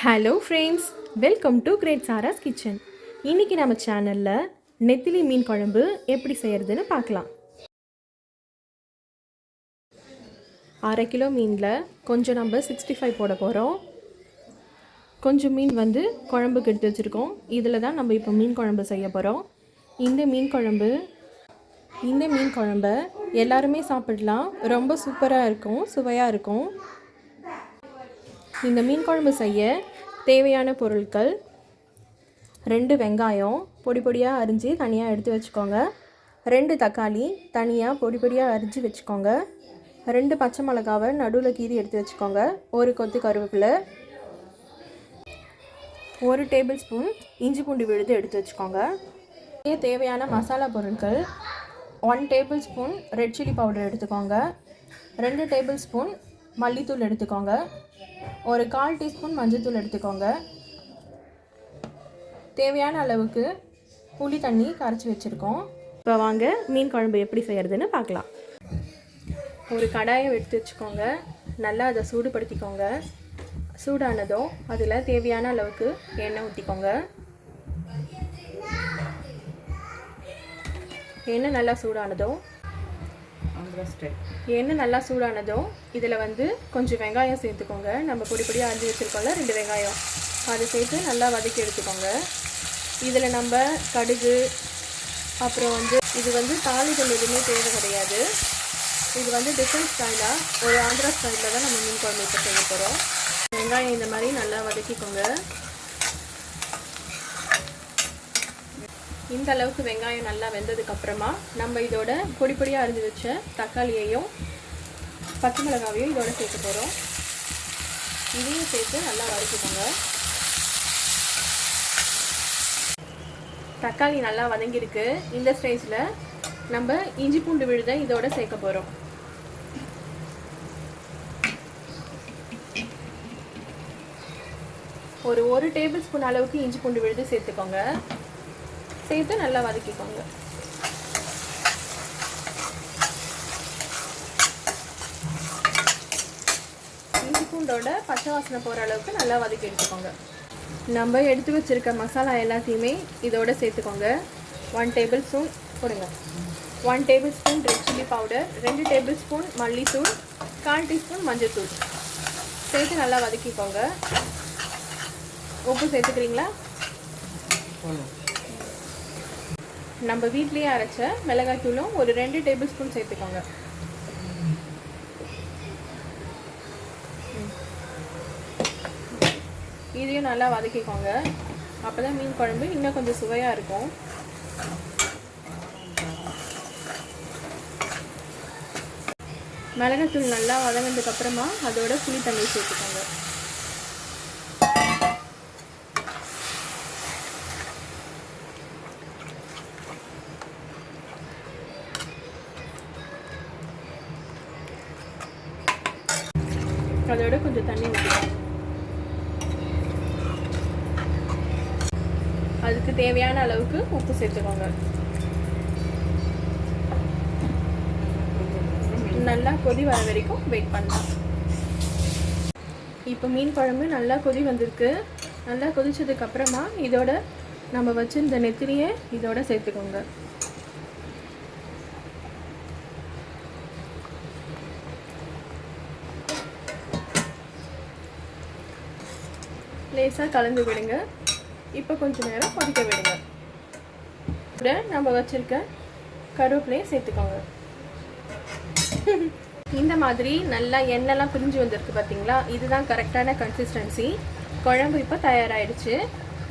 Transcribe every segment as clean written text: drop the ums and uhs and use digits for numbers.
Hello friends, welcome to great Sara's kitchen. இன்றைக்கி நம்ம சேனலில் நெத்திலி மீன் குழம்பு எப்படி செய்கிறதுன்னு பார்க்கலாம். 1/2 கிலோ மீனில் கொஞ்சம் நம்ம 65 போட போகிறோம். கொஞ்சம் மீன் குழம்புக்கு எடுத்து வச்சுருக்கோம். இதில் தான் நம்ம இப்போ மீன் குழம்பு செய்ய போகிறோம். இந்த மீன் குழம்பை எல்லாருமே சாப்பிடலாம். ரொம்ப சூப்பராக இருக்கும், சுவையாக இருக்கும். இந்த மீன் குழம்பு செய்ய தேவையான பொருட்கள்: 2 வெங்காயம் பொடி பொடியாக அரிஞ்சு தனியாக எடுத்து வச்சுக்கோங்க. 2 தக்காளி தனியாக பொடி பொடியாக அரிஞ்சு வச்சுக்கோங்க. 2 பச்சை மிளகாவை நடுவில் கீறி எடுத்து வச்சுக்கோங்க. 1 கொத்து கருவேப்பிலை, 1 டேபிள் ஸ்பூன் இஞ்சி பூண்டு விழுது எடுத்து வச்சுக்கோங்க. தேவையான மசாலா பொருட்கள்: 1 table spoon red chilli powder எடுத்துக்கோங்க. 2 டேபிள் ஸ்பூன் மல்லித்தூள் எடுத்துக்கோங்க. 1/4 டீஸ்பூன் மஞ்சள்தூள் எடுத்துக்கோங்க. தேவையான அளவுக்கு புளி தண்ணி கரைச்சி வச்சுருக்கோம். இப்போ வாங்க மீன் குழம்பு எப்படி செய்கிறதுன்னு பார்க்கலாம். ஒரு கடாயை எடுத்து வச்சுக்கோங்க. நல்லா அதை சூடுபடுத்திக்கோங்க. சூடானதும் அதில் தேவையான அளவுக்கு எண்ணெய் ஊற்றிக்கோங்க. எண்ணெய் நல்லா சூடானதும் இதில் கொஞ்சம் வெங்காயம் சேர்த்துக்கோங்க. நம்ம பொடி பொடியாக அரிஞ்சு வச்சுருக்கோம்ல 2 வெங்காயம், அதை சேர்த்து நல்லா வதக்கி எடுத்துக்கோங்க. இதில் நம்ம கடுகு, அப்புறம் இது தாளிகள் எதுவுமே தேவை கிடையாது. இது டிஃப்ரெண்ட் ஸ்டைலாக, ஒரு ஆந்திரா ஸ்டைலில் தான் நம்ம மீன் குழம்பு இப்போ செய்ய போகிறோம். வெங்காயம் இந்த மாதிரி நல்லா வதக்கிக்கோங்க. இந்த அளவுக்கு வெங்காயம் நல்லா வெந்ததுக்கப்புறமா நம்ம இதோட பொடி பொடியாக அரிஞ்சு வச்ச தக்காளியையும் பச்சை மிளகாவையும் இதோட சேர்க்க போகிறோம். இதையும் சேர்த்து நல்லா வதக்கிக்கோங்க. தக்காளி நல்லா வதங்கியிருக்கு. இந்த ஸ்டேஜில் நம்ம இஞ்சி பூண்டு விழுதை இதோட சேர்க்க போகிறோம். ஒரு 1 டேபிள் ஸ்பூன் அளவுக்கு இஞ்சி பூண்டு விழுது சேர்த்துக்கோங்க. சேர்த்து நல்லா வதக்கிக்கோங்க. இஞ்சி பூண்டோட பச்சை வாசனை போகிற அளவுக்கு நல்லா வதக்கி எடுத்துக்கோங்க. நம்ம எடுத்து வச்சுருக்க மசாலா எல்லாத்தையுமே இதோட சேர்த்துக்கோங்க. 1 டேபிள் ஸ்பூன் போடுங்க. 1 table spoon red chilli powder, 2 table spoon மல்லித்தூள், 1/4 டீஸ்பூன் மஞ்சள்தூள் சேர்த்து நல்லா வதக்கிக்கோங்க. உப்பு சேர்த்துக்கிறீங்களா? நம்ம வீட்லேயே அரைச்ச மிளகாய் தூளும் ஒரு 2 டேபிள் ஸ்பூன் சேர்த்துக்கோங்க. இதையும் நல்லா வதக்கிக்கோங்க. அப்போ தான் மீன் குழம்பு இன்னும் கொஞ்சம் சுவையாக இருக்கும். மிளகாய் தூள் நல்லா வதங்கினதுக்கப்புறமா அதோட புளி தண்ணி சேர்த்துக்கோங்க. அதோட கொஞ்சம் தண்ணி ஊற்றிக்கோங்க. அதுக்கு தேவையான அளவுக்கு உப்பு சேர்த்துக்கோங்க. நல்லா கொதி வர வரைக்கும் வெயிட் பண்ணலாம். இப்போ மீன் குழம்பு நல்லா கொதி வந்திருக்கு. நல்லா கொதிச்சதுக்கு அப்புறமா இதோட நம்ம வச்சிருந்த நெத்திலியை இதோட சேர்த்துக்கோங்க. லேசாக கலந்து விடுங்க. இப்போ கொஞ்சம் நேரம் கொதிக்க விடுங்க. கூட நம்ம வச்சுருக்க கருவேப்பிலையை சேர்த்துக்கோங்க. இந்த மாதிரி நல்லா எண்ணெய்லாம் பிரிஞ்சு வந்திருக்கு பார்த்தீங்களா? இதுதான் கரெக்டான கன்சிஸ்டன்சி. குழம்பு இப்போ தயாராகிடுச்சு.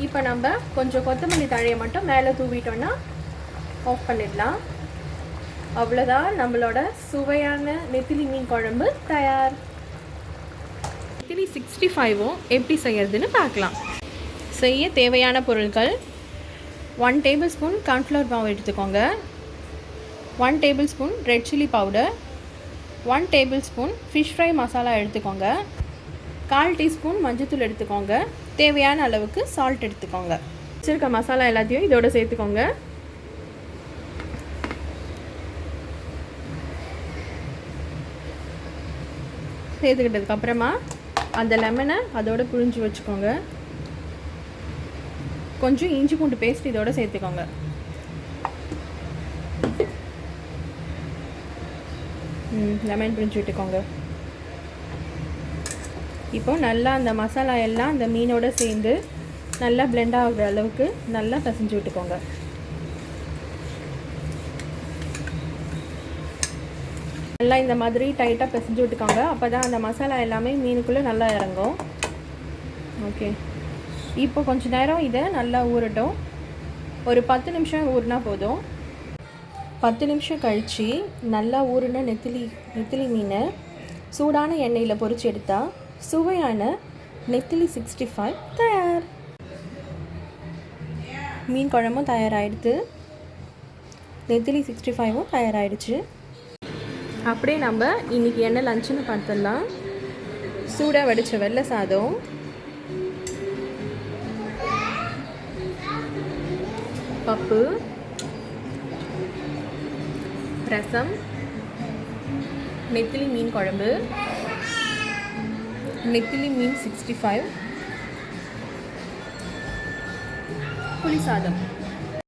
இப்போ நம்ம கொஞ்சம் கொத்தமல்லி தழையை மட்டும் மேலே தூவிட்டோன்னா ஆஃப் பண்ணிடலாம். அவ்வளோதான், நம்மளோட சுவையான நெத்திலி மீன் குழம்பு தயார். நெத்திலி 65 எப்படி செய்யறதுன்னு பார்க்கலாம். செய்ய தேவையான பொருட்கள்: 1 டேபிள் ஸ்பூன் கார்ன்ஃப்ளவர் மாவு எடுத்துக்கோங்க. 1 table spoon red chilli powder, 1 table spoon fish fry masala எடுத்துக்கோங்க. 1/4 டீஸ்பூன் மஞ்சள்தூள் எடுத்துக்கோங்க. தேவையான அளவுக்கு சால்ட் எடுத்துக்கோங்க. வச்சுருக்க மசாலா எல்லாத்தையும் இதோட சேர்த்துக்கோங்க. சேர்த்துக்கிட்டதுக்கப்புறமா அந்த லெமனை அதோட புழிஞ்சு வச்சுக்கோங்க. கொஞ்சம் இஞ்சி பூண்டு பேஸ்ட் இதோட சேர்த்துக்கோங்க. லெமன் புழிஞ்சு விட்டுக்கோங்க. இப்போ நல்லா அந்த மசாலா எல்லாம் அந்த மீனோட சேர்ந்து நல்லா பிளெண்ட் ஆகுற அளவுக்கு நல்லா பிசைஞ்சு விட்டுக்கோங்க. நல்லா இந்த மாதிரி டைட்டாக பிசைஞ்சு விட்டுக்கோங்க. அப்போ தான் அந்த மசாலா எல்லாமே மீனுக்குள்ளே நல்லா இறங்கும். ஓகே, இப்போ கொஞ்சம் நேரம் இதை நல்லா ஊறட்டும். ஒரு 10 நிமிஷம் ஊறினா போதும். 10 நிமிஷம் கழித்து நல்லா ஊறின நெத்திலி மீனை சூடான எண்ணெயில் பொரிச்சு எடுத்தால் சுவையான நெத்திலி 65 தயார். மீன் குழம்பும் தயாராகிடுது, நெத்திலி 65ம் தயாராகிடுச்சு. அப்படியே நம்ம இன்றைக்கி என்ன லஞ்சுன்னு பார்த்துடலாம். சூடாக வடித்த வெள்ளை சாதம், பப்பு, ரசம், நெத்திலி மீன் குழம்பு, நெத்திலி மீன் 65, புளி சாதம்.